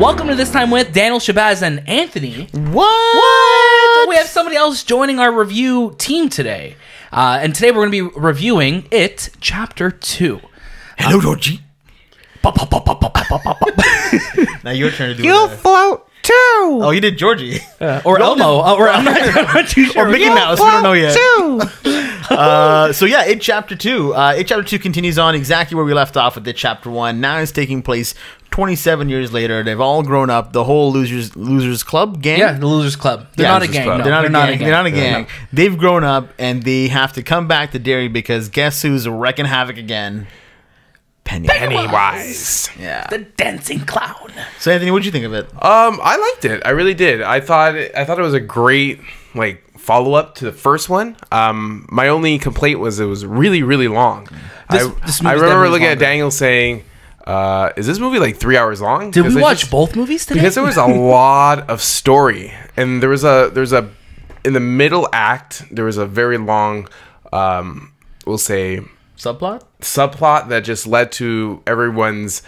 Welcome to This Time with Daniel, Shabazz, and Anthony. What? We have somebody else joining our review team today. And today we're going to be reviewing It Chapter 2. Hello, Georgie. Now your turn to do You it. float too. Oh, you did Georgie. Or Elmo. I'm not too sure. Or Mickey Mouse. We don't know yet. Too. So yeah, It Chapter 2. It Chapter 2 continues on exactly where we left off with It Chapter 1. Now it's taking place 27 years later. They've all grown up. The whole Losers Club gang. Yeah, the Losers Club. They're Yeah, not a Losers gang. Club. No, They're not a gang. They've grown up and they have to come back to Derry because guess who's wrecking havoc again? Pennywise. Yeah. The dancing clown. So Anthony, what'd you think of it? I liked it. I really did. I thought it was a great follow up to the first one. My only complaint was it was really, really long. This I movie's remember definitely looking at longer. Daniel saying, "Is this movie like 3 hours long?" Did we Because watch both movies today? Because there was a lot of story, and there's a in the middle act there was a very long, we'll say, subplot that just led to everyone's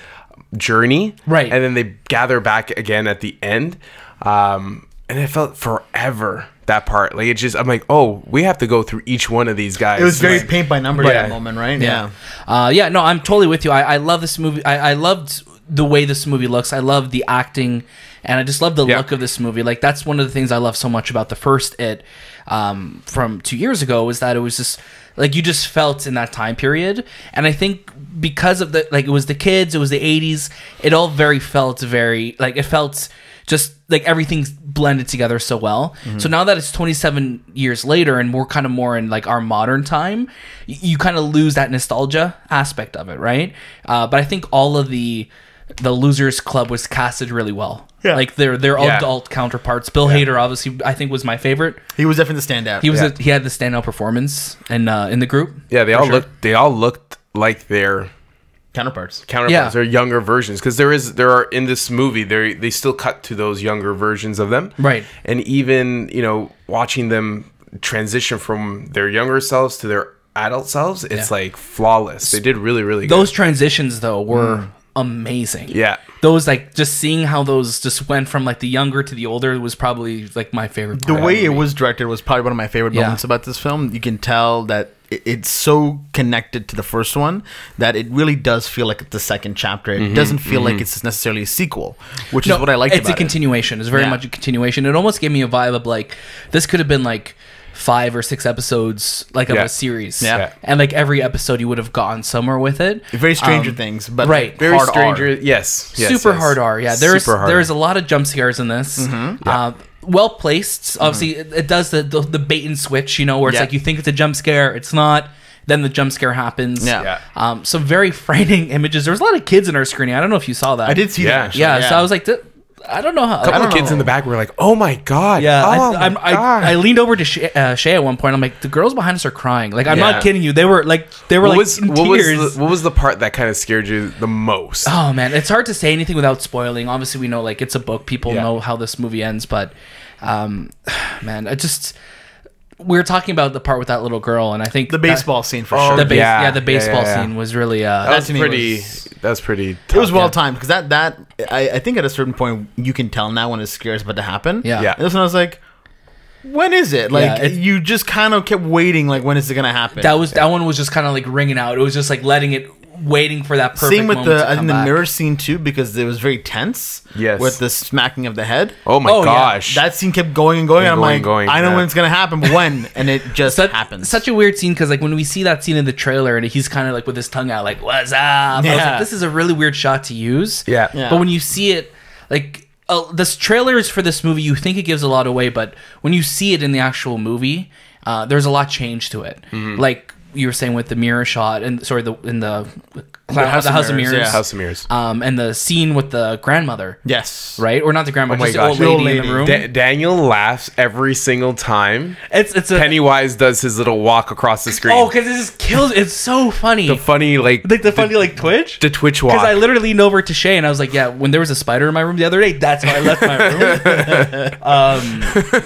journey, Right. and then they gather back again at the end, and it felt forever, that part. Like, it's just, I'm like, oh, we have to go through each one of these guys. It was very Like, paint by number Right. that moment, right? Yeah. No, I'm totally with you. I love this movie. I loved the way this movie looks. I love the acting, and I just love the Yeah. look of this movie. Like, that's one of the things I love so much about the first It from 2 years ago, is that it was just like you just felt in that time period. And I think because of it was the kids, it was the 80s, it all felt very like, it felt just like everything's blended together so well. So now that it's 27 years later and we're kind of more in like our modern time, you kind of lose that nostalgia aspect of it, right? But I think all of the Losers Club was casted really well. Yeah. Like they're Yeah. adult counterparts. Bill Hader, obviously, I think was my favorite. He was definitely the standout. He was Yeah. he had the standout performance in the group. yeah, they For all sure. looked like their counterparts. counterparts, their younger versions, because there are in this movie they still cut to those younger versions of them, Right. And even watching them transition from their younger selves to their adult selves, it's like flawless. They did really, really good. Those transitions though were amazing. Yeah. Those just seeing how those just went from like the younger to the older was probably like my favorite The part. way it was directed was probably one of my favorite Yeah. moments about this film. You can tell that it's so connected to the first one that it really does feel like the second chapter. It doesn't feel like it's necessarily a sequel, which is what I liked It's about a continuation. It's very Yeah. much a continuation. It almost gave me a vibe of like this could have been like 5 or 6 episodes like of Yeah. a series. Yeah. And like every episode you would have gotten somewhere with it. Very Stranger Things, but right. Very hard Stranger. R. Yes. Super hard R. Yeah. There's Super hard. there's a lot of jump scares in this. Well placed. Obviously, it does the bait and switch. Where it's Yeah. like you think it's a jump scare, it's not. Then the jump scare happens. Yeah. Some very frightening images. There was a lot of kids in our screening. I don't know if you saw that. I did see Yeah. that. actually, Yeah. So I was like, I don't know how. A couple of kids in the back were like, "Oh my god!" Yeah, oh my God. I leaned over to Shay at one point. I'm like, the girls behind us are crying. Like, I'm Yeah. not kidding you. They were like in tears. What was the part that kind of scared you the most? Oh man, it's hard to say anything without spoiling. Obviously, we know like it's a book. People Yeah. know how this movie ends, but man, we were talking about the part with that little girl, and I think the baseball scene for Oh, sure. the Yeah, baseball yeah. scene was really that was to me pretty. was- That was pretty. It Tough. was well timed because that I think at a certain point you can tell now when a scare is about to happen. Yeah. Yeah. And this one I was like, when is it? Like you just kind of kept waiting. Like when is it gonna happen? that one was just kind of like ringing out. It was just like waiting for that perfect Same with moment to I think come the back. mirror scene too because it was very tense. Yes. With the smacking of the head. Oh my Oh, yeah. gosh! That scene kept going and going. And I'm like, I know yeah. when it's gonna happen, but when? And it just happens. Such a weird scene because like when we see that scene in the trailer and he's kind of like with his tongue out like what's up, I was Yeah. like, this is a really weird shot to use. Yeah. Yeah. But when you see it, like this trailers for this movie, you think it gives a lot away, but when you see it in the actual movie, there's a lot change to it. Like you were saying with the mirror shot and in the House of Mirrors, yeah. House of Mirrors. and the scene with the grandmother, yes. right? Or not the grandmother, Oh my just gosh. the old lady, The old in the lady. room. Daniel laughs every single time It's a Pennywise does his little walk across the screen. oh, because it just kills. It's so funny. the funny like the funny like twitch. the Twitch walk. Because I literally leaned over to Shay and I was like, yeah, when there was a spider in my room the other day, that's how I left my room.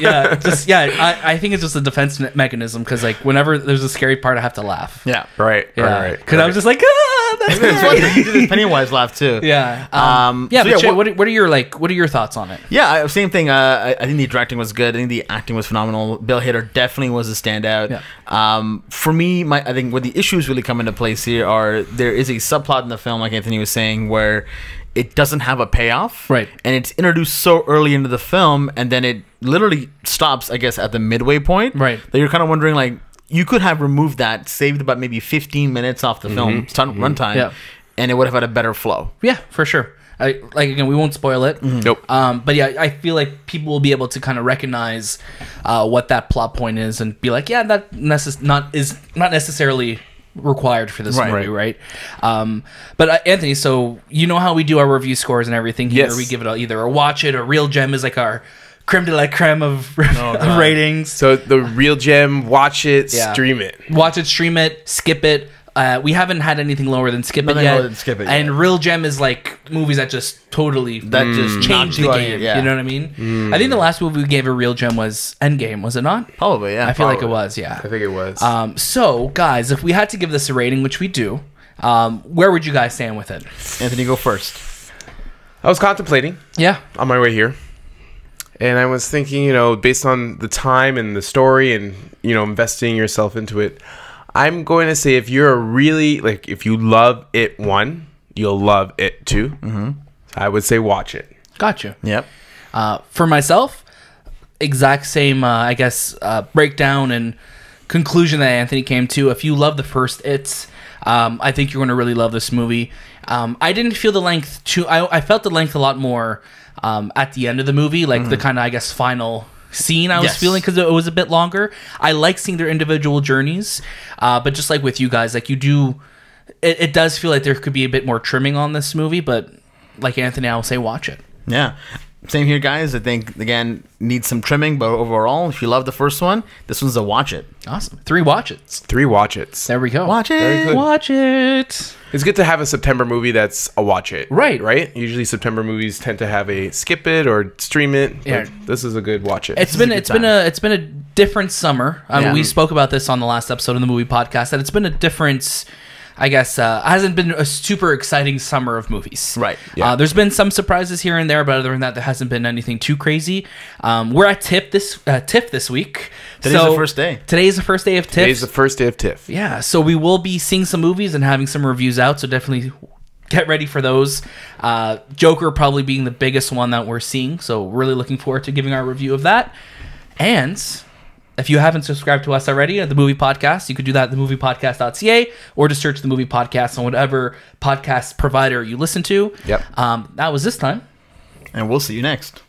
I think it's just a defense mechanism because like whenever there's a scary part, I have to laugh. Yeah. right. Yeah. Right. Because I was just like, ah! That's He did his Pennywise laugh too. Yeah. So but Jay, what are your thoughts on it? Yeah, same thing. I think the directing was good. I think the acting was phenomenal. Bill Hader definitely was a standout. Yeah. For me, I think where the issues really come into place here are there is a subplot in the film, like Anthony was saying, where it doesn't have a payoff. Right. And it's introduced so early into the film, and then it literally stops, I guess, at the midway point. Right. That you're kind of wondering, like, you could have removed that, saved about maybe 15 minutes off the film's runtime, and it would have had a better flow. Yeah, for sure. Again, we won't spoil it. Nope. But yeah, I feel like people will be able to kind of recognize what that plot point is and be like, yeah, that is not necessarily required for this movie, right? But Anthony, so you know how we do our review scores and everything here. Yes. We give it either a watch it or Real Gem is like our creme de la creme of ratings. So the Real Gem, watch it, stream it. Watch it, stream it, skip it. We haven't had anything lower than skip it yet. And Real Gem is like movies that just totally changed the game. You know what I mean? I think the last movie we gave a Real Gem was Endgame, was it not? Probably, yeah. I feel like it was, yeah. I think it was. So, guys, if we had to give this a rating, which we do, where would you guys stand with it? Anthony, go first. I was contemplating. Yeah. On my way here. And I was thinking, based on the time and the story and, investing yourself into it, I'm going to say if you love It 1, you'll love It 2. Mm-hmm. I would say watch it. Gotcha. Yep. For myself, exact same, breakdown and conclusion that Anthony came to. If you love the first It, I think you're going to really love this movie. I didn't feel the length I felt the length a lot more at the end of the movie, like the kind of, final scene I was feeling, because it was a bit longer. I like seeing their individual journeys, but just like with you guys, like it does feel like there could be a bit more trimming on this movie, but like Anthony, I will say watch it. Yeah. Same here, guys. I think, again, needs some trimming, but overall, if you love the first one, this one's a watch it. Awesome. 3 watch it's. 3 watch it's. There we go. Watch it. Watch it. It's good to have a September movie that's a watch it. Right. Usually September movies tend to have a skip it or stream it. Yeah. This is a good watch it. It's been a different summer. We spoke about this on the last episode of the movie podcast, that it's been a different, I guess, hasn't been a super exciting summer of movies. Right. Yeah. There's been some surprises here and there, but other than that, there hasn't been anything too crazy. We're at TIFF this week. Today's the first day. Today is the first day of TIFF. Today's the first day of TIFF. Yeah, so we will be seeing some movies and having some reviews out, so definitely get ready for those. Joker probably being the biggest one that we're seeing, so really looking forward to giving our review of that. And if you haven't subscribed to us already at The Movie Podcast, you could do that at themoviepodcast.ca, or just search The Movie Podcast on whatever podcast provider you listen to. Yep. That was this time. And we'll see you next.